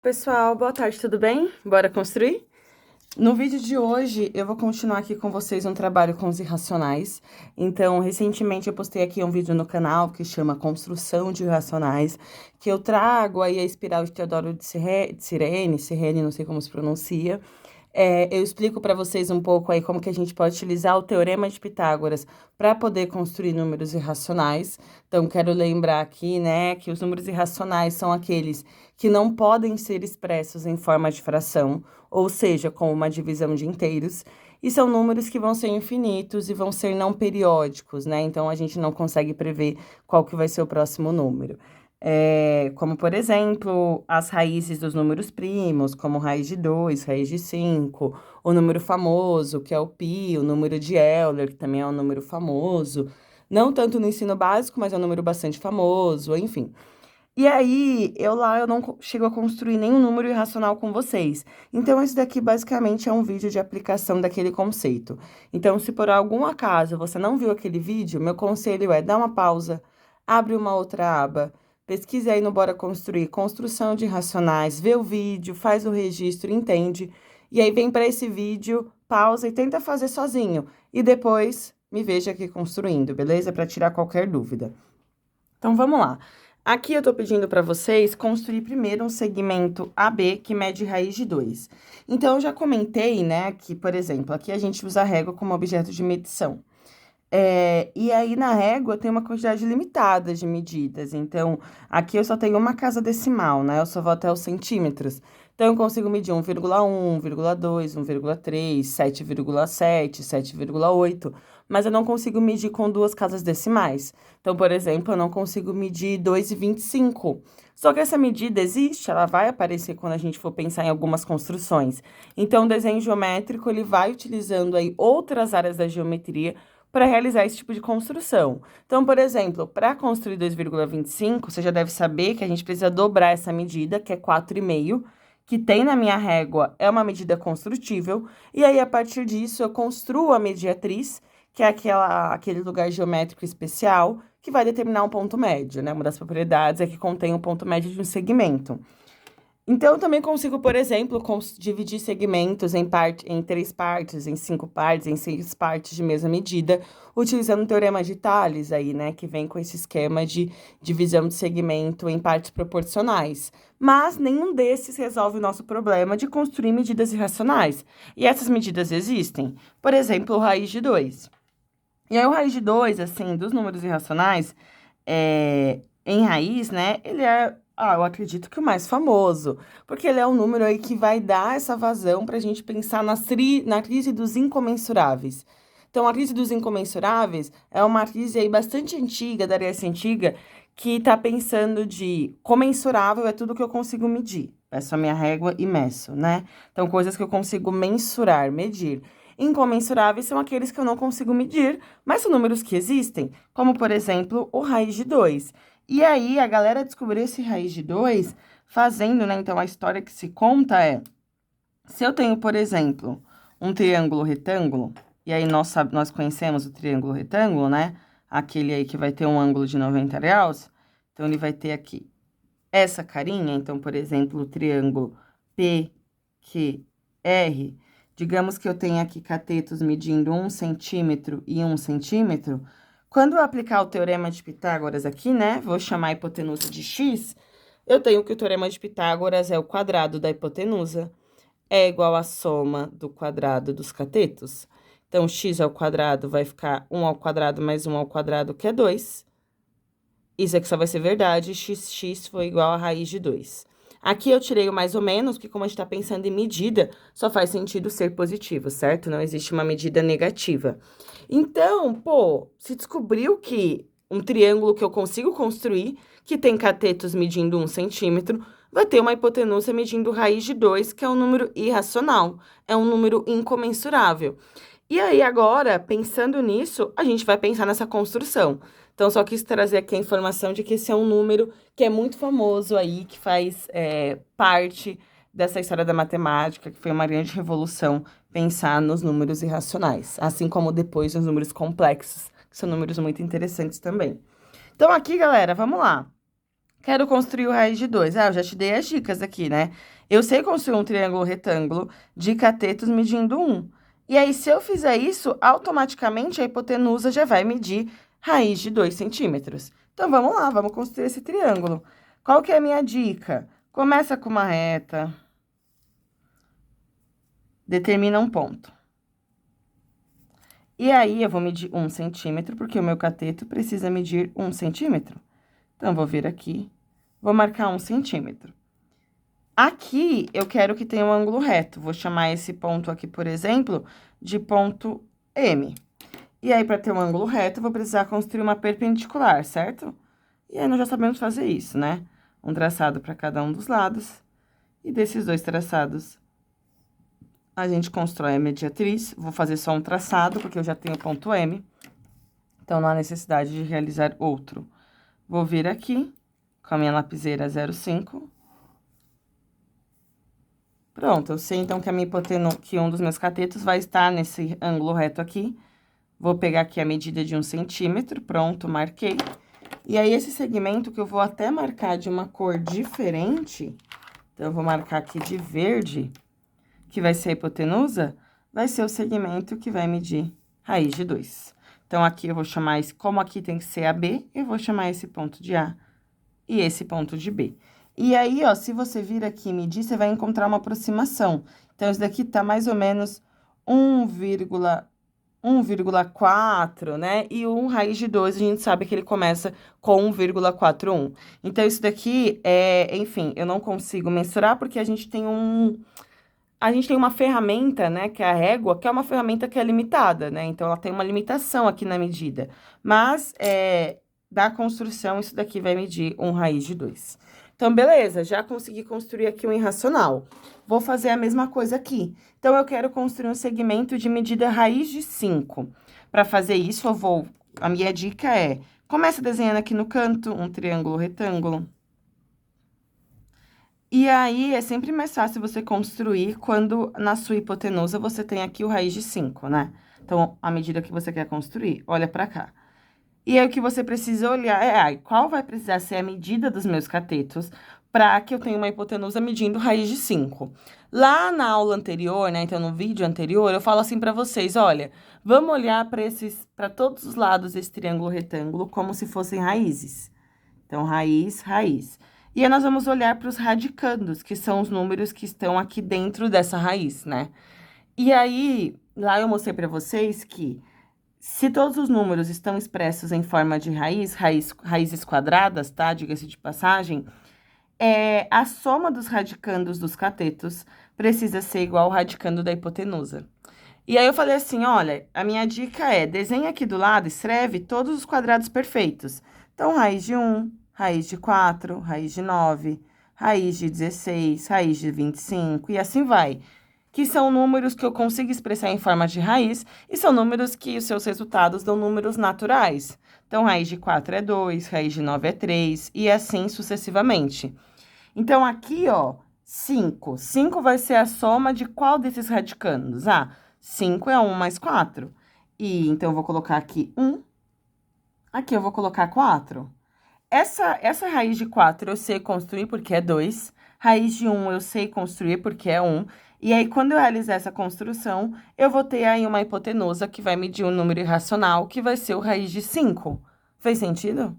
Pessoal, boa tarde, tudo bem? Bora construir? No vídeo de hoje, eu vou continuar aqui com vocês um trabalho com os irracionais. Então, recentemente eu postei aqui um vídeo no canal que chama Construção de Irracionais, que eu trago aí a espiral de Teodoro de Cirene, não sei como se pronuncia. Eu explico para vocês um pouco aí como que a gente pode utilizar o Teorema de Pitágoras para poder construir números irracionais. Então, quero lembrar aqui, né, que os números irracionais são aqueles que não podem ser expressos em forma de fração, ou seja, como uma divisão de inteiros, e são números que vão ser infinitos e vão ser não periódicos, né? Então, a gente não consegue prever qual que vai ser o próximo número. Como, por exemplo, as raízes dos números primos, como raiz de 2, raiz de 5, o número famoso, que é o π, o número de Euler, que também é um número famoso, não tanto no ensino básico, mas é um número bastante famoso, enfim. E aí, eu não chego a construir nenhum número irracional com vocês. Então, esse daqui basicamente é um vídeo de aplicação daquele conceito. Então, se por algum acaso você não viu aquele vídeo, meu conselho é dar uma pausa, abre uma outra aba, pesquise aí no Bora Construir, construção de irracionais, vê o vídeo, faz o registro, entende? E aí vem para esse vídeo, pausa e tenta fazer sozinho. E depois me veja aqui construindo, beleza? Para tirar qualquer dúvida. Então, vamos lá. Aqui eu tô pedindo para vocês construir primeiro um segmento AB que mede raiz de 2. Então, eu já comentei, né, que, por exemplo, aqui a gente usa a régua como objeto de medição. E aí, na régua, tem uma quantidade limitada de medidas. Então, aqui eu só tenho uma casa decimal, né? Eu só vou até os centímetros. Então, eu consigo medir 1,1, 1,2, 1,3, 7,7, 7,8. Mas eu não consigo medir com duas casas decimais. Então, por exemplo, eu não consigo medir 2,25. Só que essa medida existe, ela vai aparecer quando a gente for pensar em algumas construções. Então, o desenho geométrico, ele vai utilizando aí outras áreas da geometria para realizar esse tipo de construção. Então, por exemplo, para construir 2,25, você já deve saber que a gente precisa dobrar essa medida, que é 4,5, que tem na minha régua, é uma medida construtível, e aí, a partir disso, eu construo a mediatriz, que é aquele lugar geométrico especial, que vai determinar um ponto médio, né? Uma das propriedades é que contém o ponto médio de um segmento. Então, eu também consigo, por exemplo, dividir segmentos em 3 partes, em 5 partes, em 6 partes de mesma medida, utilizando o teorema de Tales aí, né, que vem com esse esquema de divisão de segmento em partes proporcionais. Mas nenhum desses resolve o nosso problema de construir medidas irracionais. E essas medidas existem. Por exemplo, o raiz de 2. E aí, o raiz de 2, assim, dos números irracionais, em raiz, né, ele é, eu acredito que o mais famoso, porque ele é um número aí que vai dar essa vazão para a gente pensar na crise dos incomensuráveis. Então, a crise dos incomensuráveis é uma crise aí bastante antiga, da Grécia Antiga, que está pensando de comensurável é tudo que eu consigo medir. Peço a minha régua e meço, né? Então, coisas que eu consigo mensurar, medir. Incomensuráveis são aqueles que eu não consigo medir, mas são números que existem, como, por exemplo, o raiz de 2. E aí, a galera descobriu esse raiz de 2 fazendo, né? Então, a história que se conta é, se eu tenho, por exemplo, um triângulo retângulo, e aí nós conhecemos o triângulo retângulo, né? Aquele aí que vai ter um ângulo de 90 graus. Então, ele vai ter aqui essa carinha. Então, por exemplo, o triângulo PQR. Digamos que eu tenho aqui catetos medindo 1 centímetro e 1 centímetro. Quando eu aplicar o teorema de Pitágoras aqui, né? Vou chamar a hipotenusa de x. Eu tenho que o teorema de Pitágoras é o quadrado da hipotenusa é igual à soma do quadrado dos catetos. Então, x ao quadrado vai ficar 1 ao quadrado mais 1 ao quadrado, que é 2. Isso aqui só vai ser verdade, x foi igual a raiz de 2. Aqui eu tirei o mais ou menos, porque como a gente tá pensando em medida, só faz sentido ser positivo, certo? Não existe uma medida negativa. Então, pô, se descobriu que um triângulo que eu consigo construir, que tem catetos medindo 1 centímetro, vai ter uma hipotenusa medindo raiz de 2, que é um número irracional, é um número incomensurável. E aí, agora, pensando nisso, a gente vai pensar nessa construção. Então, só quis trazer aqui a informação de que esse é um número que é muito famoso aí, que faz parte dessa história da matemática, que foi uma grande revolução pensar nos números irracionais, assim como depois nos números complexos, que são números muito interessantes também. Então, aqui, galera, vamos lá. Quero construir o raiz de 2. Ah, eu já te dei as dicas aqui, né? Eu sei construir um triângulo retângulo de catetos medindo 1. E aí, se eu fizer isso, automaticamente a hipotenusa já vai medir raiz de 2 centímetros. Então, vamos lá, vamos construir esse triângulo. Qual que é a minha dica? Começa com uma reta. Determina um ponto. E aí, eu vou medir 1 centímetro, porque o meu cateto precisa medir 1 centímetro. Então, vou vir aqui, vou marcar 1 centímetro. Aqui, eu quero que tenha um ângulo reto. Vou chamar esse ponto aqui, por exemplo, de ponto M. E aí, para ter um ângulo reto, eu vou precisar construir uma perpendicular, certo? E aí, nós já sabemos fazer isso, né? Um traçado para cada um dos lados. E desses dois traçados, a gente constrói a mediatriz. Vou fazer só um traçado, porque eu já tenho o ponto M. Então, não há necessidade de realizar outro. Vou vir aqui, com a minha lapiseira 0,5. Pronto, eu sei então que que um dos meus catetos vai estar nesse ângulo reto aqui. Vou pegar aqui a medida de 1 centímetro, pronto, marquei. E aí, esse segmento que eu vou até marcar de uma cor diferente, então, eu vou marcar aqui de verde, que vai ser a hipotenusa, vai ser o segmento que vai medir raiz de 2. Então, aqui eu vou chamar esse, como aqui tem que ser a B, eu vou chamar esse ponto de A e esse ponto de B. E aí, ó, se você vir aqui e medir, você vai encontrar uma aproximação. Então, isso daqui tá mais ou menos 1,4, né? E o raiz de 2, a gente sabe que ele começa com 1,41. Então, isso daqui enfim, eu não consigo mensurar porque a gente tem uma ferramenta, né, que é a régua, que é uma ferramenta que é limitada, né? Então, ela tem uma limitação aqui na medida. Mas, da construção, isso daqui vai medir um raiz de 2. Então, beleza, já consegui construir aqui um irracional. Vou fazer a mesma coisa aqui. Então, eu quero construir um segmento de medida raiz de 5. Para fazer isso, a minha dica é, começa desenhando aqui no canto um triângulo retângulo. E aí, é sempre mais fácil você construir quando na sua hipotenusa você tem aqui o raiz de 5, né? Então, a medida que você quer construir, olha para cá. E aí, o que você precisa olhar qual vai precisar ser a medida dos meus catetos para que eu tenha uma hipotenusa medindo raiz de 5. Lá na aula anterior, né, então no vídeo anterior, eu falo assim para vocês, olha, vamos olhar para todos os lados desse triângulo retângulo como se fossem raízes. Então, raiz, raiz. E aí, nós vamos olhar para os radicandos, que são os números que estão aqui dentro dessa raiz, né? E aí, lá eu mostrei para vocês que se todos os números estão expressos em forma de raízes quadradas, tá? Diga-se de passagem, a soma dos radicandos dos catetos precisa ser igual ao radicando da hipotenusa. E aí, eu falei assim, olha, a minha dica é, desenha aqui do lado, escreve todos os quadrados perfeitos. Então, raiz de 1, raiz de 4, raiz de 9, raiz de 16, raiz de 25, e assim vai. Que são números que eu consigo expressar em forma de raiz, e são números que os seus resultados dão números naturais. Então, raiz de 4 é 2, raiz de 9 é 3, e assim sucessivamente. Então, aqui, ó, 5. 5 vai ser a soma de qual desses radicandos? 5 é 1 mais 4. E, então, eu vou colocar aqui 1. Aqui, eu vou colocar 4. Essa raiz de 4 eu sei construir porque é 2. Raiz de 1 eu sei construir porque é 1. E aí, quando eu realizar essa construção, eu vou ter aí uma hipotenusa que vai medir um número irracional, que vai ser o raiz de 5. Fez sentido?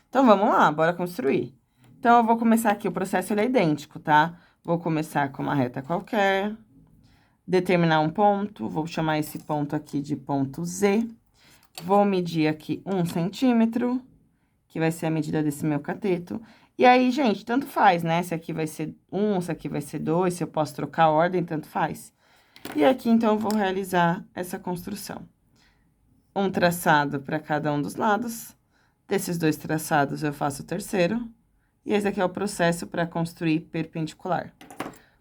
Então, vamos lá, bora construir. Então, eu vou começar aqui, o processo ele é idêntico, tá? Vou começar com uma reta qualquer, determinar um ponto, vou chamar esse ponto aqui de ponto Z. Vou medir aqui 1 centímetro, que vai ser a medida desse meu cateto. E aí, gente, tanto faz, né? Se aqui vai ser 1, se aqui vai ser 2, se eu posso trocar a ordem, tanto faz. E aqui, então, eu vou realizar essa construção. Um traçado para cada um dos lados. Desses dois traçados, eu faço o terceiro. E esse aqui é o processo para construir perpendicular.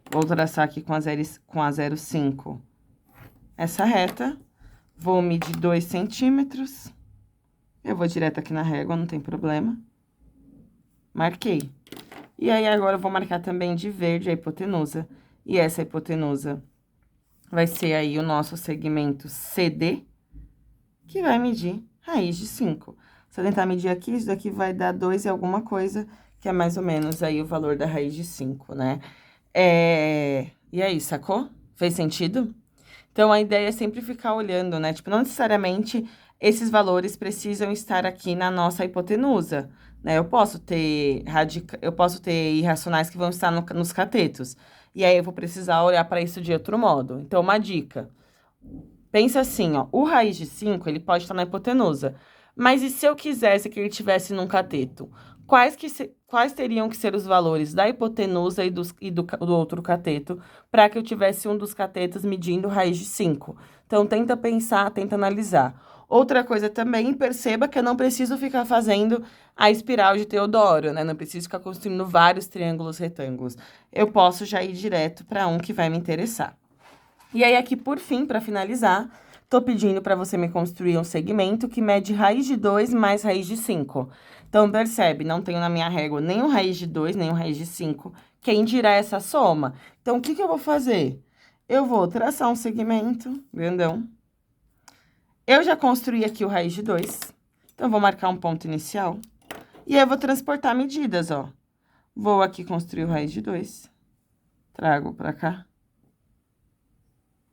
Vou traçar aqui com a 0,5 essa reta. Vou medir 2 centímetros. Eu vou direto aqui na régua, não tem problema. Marquei. E aí, agora eu vou marcar também de verde a hipotenusa. E essa hipotenusa vai ser aí o nosso segmento CD, que vai medir raiz de 5. Se eu tentar medir aqui, isso daqui vai dar 2 e alguma coisa, que é mais ou menos aí o valor da raiz de 5, né? E aí, sacou? Fez sentido? Então, a ideia é sempre ficar olhando, né? Tipo, não necessariamente esses valores precisam estar aqui na nossa hipotenusa, né? Eu posso ter irracionais que vão estar nos catetos. E aí, eu vou precisar olhar para isso de outro modo. Então, uma dica. Pensa assim, ó. O raiz de 5, ele pode estar na hipotenusa. Mas e se eu quisesse que ele estivesse num cateto? Quais teriam que ser os valores da hipotenusa e do outro cateto para que eu tivesse um dos catetos medindo raiz de 5? Então, tenta pensar, tenta analisar. Outra coisa também, perceba que eu não preciso ficar fazendo a espiral de Teodoro, né? Não preciso ficar construindo vários triângulos retângulos. Eu posso já ir direto para um que vai me interessar. E aí, aqui, por fim, para finalizar, tô pedindo para você me construir um segmento que mede raiz de 2 mais raiz de 5. Então, percebe, não tenho na minha régua nem o raiz de 2, nem o raiz de 5. Quem dirá essa soma? Então, o que que eu vou fazer? Eu vou traçar um segmento grandão. Eu já construí aqui o raiz de 2. Então, vou marcar um ponto inicial. E aí, eu vou transportar medidas, ó. Vou aqui construir o raiz de 2. Trago para cá.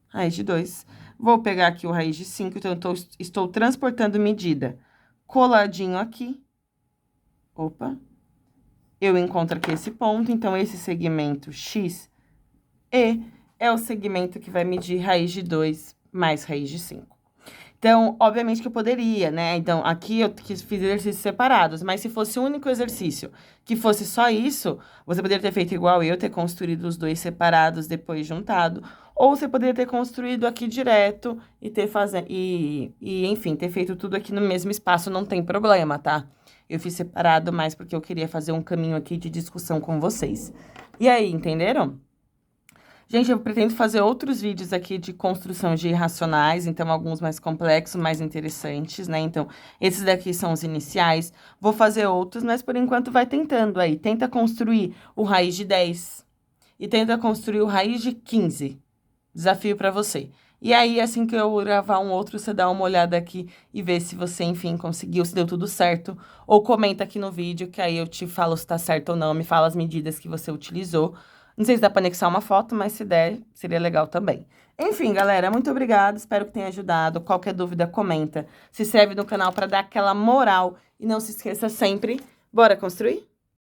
Raiz de 2. Vou pegar aqui o raiz de 5, então, estou transportando medida coladinho aqui. Opa. Eu encontro aqui esse ponto, então, esse segmento X, E, é o segmento que vai medir raiz de 2 mais raiz de 5. Então, obviamente que eu poderia, né? Então, aqui eu fiz exercícios separados, mas se fosse o único exercício que fosse só isso, você poderia ter feito igual eu, ter construído os dois separados, depois juntado. Ou você poderia ter construído aqui direto e enfim, ter feito tudo aqui no mesmo espaço, não tem problema, tá? Eu fiz separado mais porque eu queria fazer um caminho aqui de discussão com vocês. E aí, entenderam? Gente, eu pretendo fazer outros vídeos aqui de construção de irracionais, então alguns mais complexos, mais interessantes, né? Então, esses daqui são os iniciais. Vou fazer outros, mas por enquanto vai tentando aí. Tenta construir o raiz de 10 e tenta construir o raiz de 15. Desafio para você. E aí, assim que eu gravar um outro, você dá uma olhada aqui e vê se você, enfim, conseguiu, se deu tudo certo. Ou comenta aqui no vídeo, que aí eu te falo se tá certo ou não, me fala as medidas que você utilizou. Não sei se dá para anexar uma foto, mas se der, seria legal também. Enfim, galera, muito obrigada, espero que tenha ajudado. Qualquer dúvida, comenta. Se inscreve no canal para dar aquela moral. E não se esqueça sempre, bora construir?